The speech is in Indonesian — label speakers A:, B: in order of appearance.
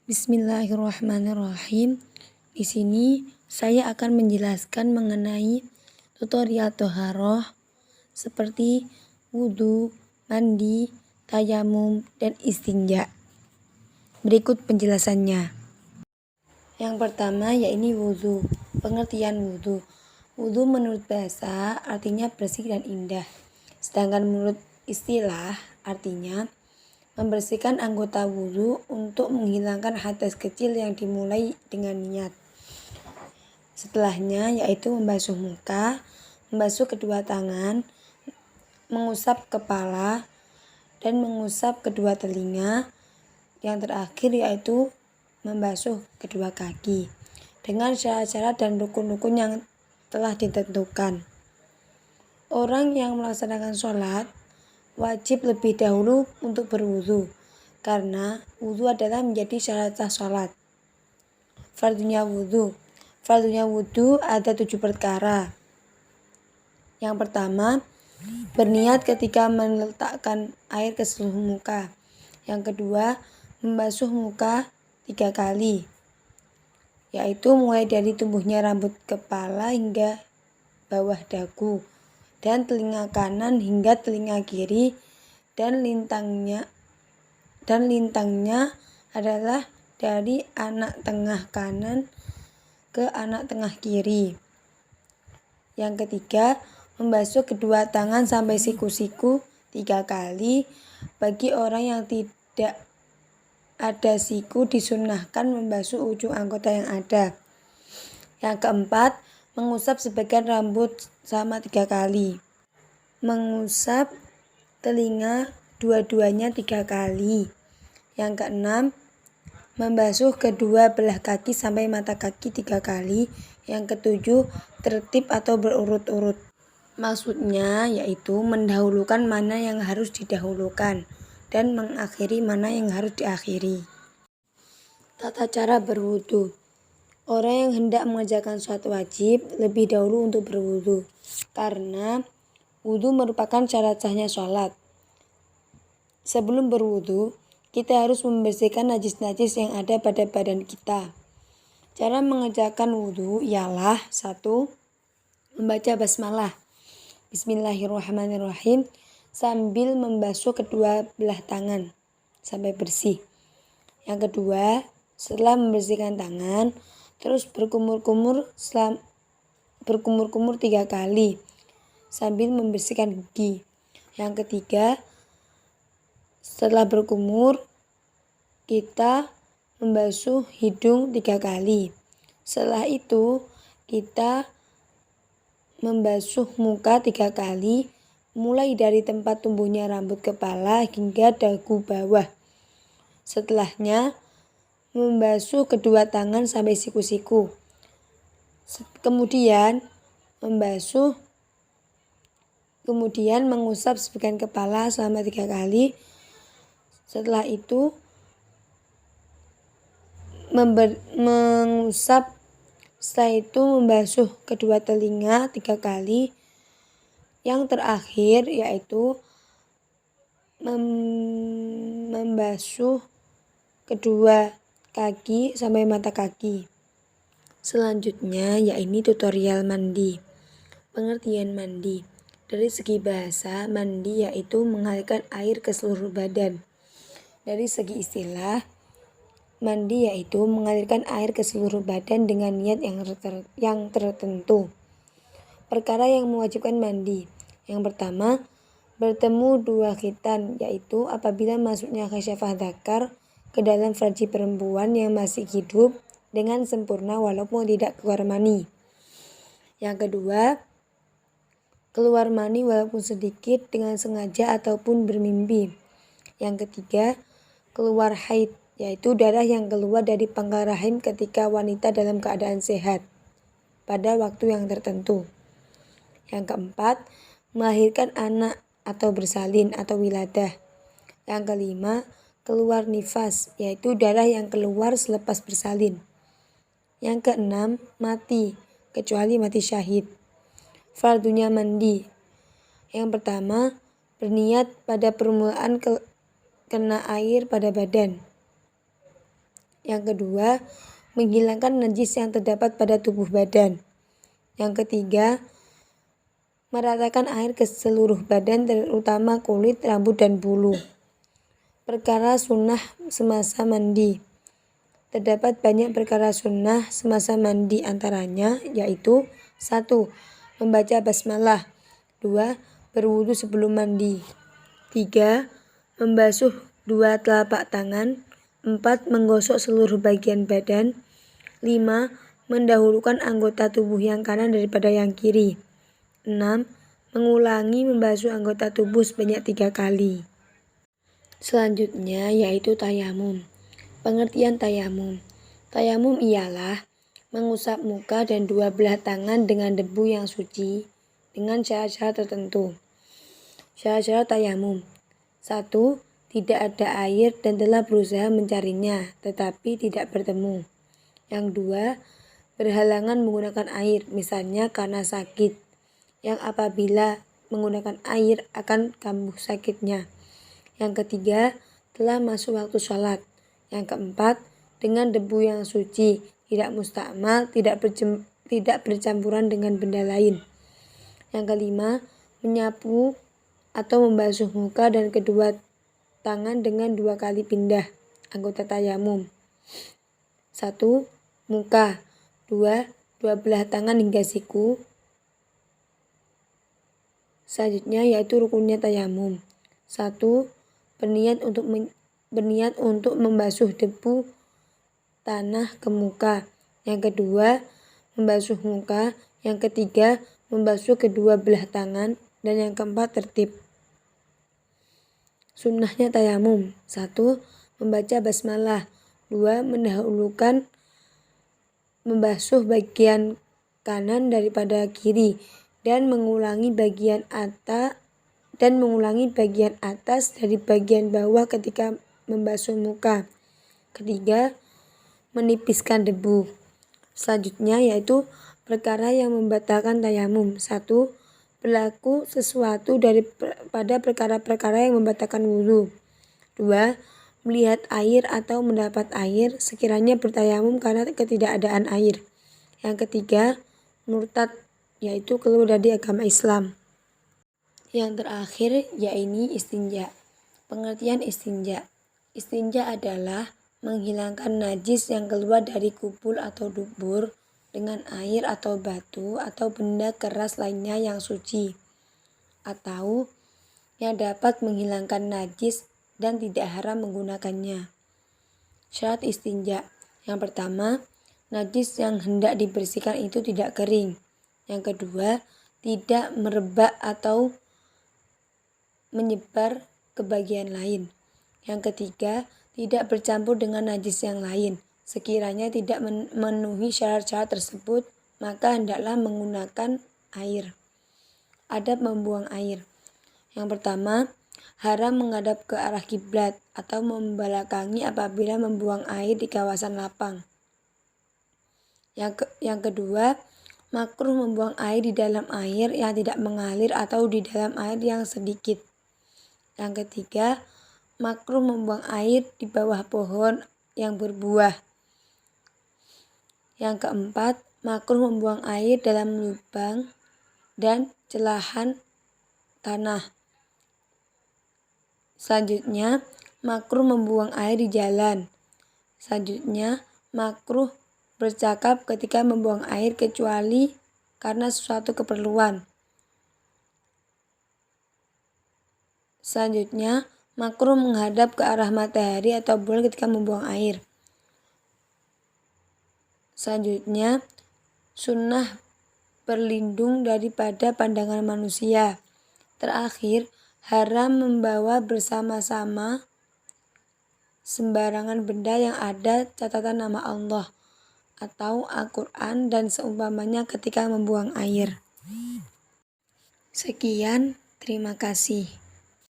A: Bismillahirrahmanirrahim. Di sini saya akan menjelaskan mengenai tutorial toharoh seperti wudhu, mandi, tayamum, dan istinja. Berikut penjelasannya. Yang pertama yaitu wudhu. Pengertian wudhu. Wudhu menurut bahasa artinya bersih dan indah. Sedangkan menurut istilah artinya membersihkan anggota wudhu untuk menghilangkan hadas kecil yang dimulai dengan niat. Setelahnya yaitu membasuh muka, membasuh kedua tangan, mengusap kepala, dan mengusap kedua telinga. Yang terakhir yaitu membasuh kedua kaki dengan syarat-syarat dan rukun-rukun yang telah ditentukan. Orang yang melaksanakan sholat wajib lebih dahulu untuk berwudu karena wudu adalah menjadi syarat sah sholat. Fardunya wudu. Fardunya wudu ada 7 perkara. Yang pertama, berniat ketika meletakkan air ke seluruh muka. Yang kedua, membasuh muka 3 kali, yaitu mulai dari tumbuhnya rambut kepala hingga bawah dagu, dan telinga kanan hingga telinga kiri, dan lintangnya adalah dari anak tengah kanan ke anak tengah kiri. Yang ketiga, membasuh kedua tangan sampai siku-siku 3 kali. Bagi orang yang tidak ada siku disunnahkan membasuh ujung anggota yang ada. Yang keempat, mengusap sebagian rambut sama 3 kali. Mengusap telinga dua-duanya 3 kali. Yang keenam, membasuh kedua belah kaki sampai mata kaki 3 kali. Yang ketujuh, tertib atau berurut-urut. Maksudnya yaitu mendahulukan mana yang harus didahulukan dan mengakhiri mana yang harus diakhiri. Tata cara berwudu. Orang yang hendak mengerjakan sholat wajib lebih dahulu untuk berwudu karena wudu merupakan syarat sahnya sholat. Sebelum berwudu, kita harus membersihkan najis-najis yang ada pada badan kita. Cara mengerjakan wudu ialah 1. Membaca basmalah Bismillahirrahmanirrahim sambil membasuh kedua belah tangan sampai bersih. Yang kedua, setelah membersihkan tangan, terus berkumur-kumur 3 kali sambil membersihkan gigi. Yang ketiga, setelah berkumur, kita membasuh hidung 3 kali. Setelah itu, kita membasuh muka 3 kali, mulai dari tempat tumbuhnya rambut kepala hingga dagu bawah. Setelahnya, membasuh kedua tangan sampai siku-siku. Kemudian mengusap sebagian kepala selama 3 kali. Setelah itu membasuh kedua telinga 3 kali. Yang terakhir yaitu membasuh kedua kaki sampai mata kaki. Selanjutnya yaitu tutorial mandi. Pengertian mandi. Dari segi bahasa, mandi yaitu mengalirkan air ke seluruh badan. Dari segi istilah, mandi yaitu mengalirkan air ke seluruh badan dengan niat yang tertentu. Perkara yang mewajibkan mandi. Yang pertama, bertemu 2 khitan, yaitu apabila masuknya khasyafah dzakar ke dalam farji perempuan yang masih hidup dengan sempurna walaupun tidak keluar mani. Yang kedua, keluar mani walaupun sedikit dengan sengaja ataupun bermimpi. Yang ketiga, keluar haid, yaitu darah yang keluar dari pangkal rahim ketika wanita dalam keadaan sehat pada waktu yang tertentu. Yang keempat, melahirkan anak atau bersalin atau wiladah. Yang kelima, keluar nifas, yaitu darah yang keluar selepas bersalin. Yang keenam, mati, kecuali mati syahid. Fardunya mandi. Yang pertama, berniat pada permulaan kena air pada badan. Yang kedua, menghilangkan najis yang terdapat pada tubuh badan. Yang ketiga, meratakan air ke seluruh badan terutama kulit, rambut, dan bulu. Perkara sunnah semasa mandi. Terdapat banyak perkara sunnah semasa mandi, antaranya yaitu 1. Membaca basmalah. 2. Berwudu sebelum mandi. 3. Membasuh 2 telapak tangan. 4. Menggosok seluruh bagian badan. 5. Mendahulukan anggota tubuh yang kanan daripada yang kiri. 6. Mengulangi membasuh anggota tubuh sebanyak 3 kali. Selanjutnya yaitu tayamum. Pengertian tayamum. Tayamum ialah mengusap muka dan 2 belah tangan dengan debu yang suci dengan syarat-syarat tertentu. Syarat-syarat tayamum. 1. Tidak ada air dan telah berusaha mencarinya tetapi tidak bertemu. Yang 2. Berhalangan menggunakan air, misalnya karena sakit, yang apabila menggunakan air akan kambuh sakitnya. Yang ketiga, telah masuk waktu sholat. Yang keempat, dengan debu yang suci, tidak mustakmal, tidak bercampuran dengan benda lain. Yang kelima, menyapu atau membasuh muka dan kedua tangan dengan 2 kali pindah anggota tayamum. 1. Muka. 2. 2 belah tangan hingga siku. Selanjutnya yaitu rukunnya tayamum. 1. Berniat untuk membasuh debu tanah ke muka. Yang kedua, membasuh muka. Yang ketiga, membasuh kedua belah tangan. Dan yang keempat, tertib. Sunnahnya tayamum. 1. Membaca basmalah. 2. Mendahulukan membasuh bagian kanan daripada kiri dan mengulangi bagian atas dari bagian bawah ketika membasuh muka. Ketiga, menipiskan debu. Selanjutnya yaitu perkara yang membatalkan tayamum. 1. Berlaku sesuatu daripada perkara-perkara yang membatalkan wudu. 2. Melihat air atau mendapat air sekiranya bertayamum karena ketidakadaan air. Yang ketiga, murtad, yaitu keluar dari agama Islam. Yang terakhir yaitu istinja. Pengertian istinja. Istinja adalah menghilangkan najis yang keluar dari kubul atau dubur dengan air atau batu atau benda keras lainnya yang suci, atau yang dapat menghilangkan najis dan tidak haram menggunakannya. Syarat istinja. Yang pertama, najis yang hendak dibersihkan itu tidak kering. Yang kedua, tidak merebak atau menyebar ke bagian lain. Yang ketiga, tidak bercampur dengan najis yang lain. Sekiranya tidak memenuhi syarat-syarat tersebut, maka hendaklah menggunakan air. Adab membuang air. Yang pertama, haram menghadap ke arah kiblat atau membelakangi apabila membuang air di kawasan lapang. Yang kedua, makruh membuang air di dalam air yang tidak mengalir atau di dalam air yang sedikit. Yang ketiga, makruh membuang air di bawah pohon yang berbuah. Yang keempat, makruh membuang air dalam lubang dan celahan tanah. Selanjutnya, makruh membuang air di jalan. Selanjutnya, makruh bercakap ketika membuang air kecuali karena suatu keperluan. Selanjutnya, makruh menghadap ke arah matahari atau bulan ketika membuang air. Selanjutnya, sunnah berlindung daripada pandangan manusia. Terakhir, haram membawa bersama-sama sembarangan benda yang ada catatan nama Allah atau Al-Quran dan seumpamanya ketika membuang air. Sekian, terima kasih.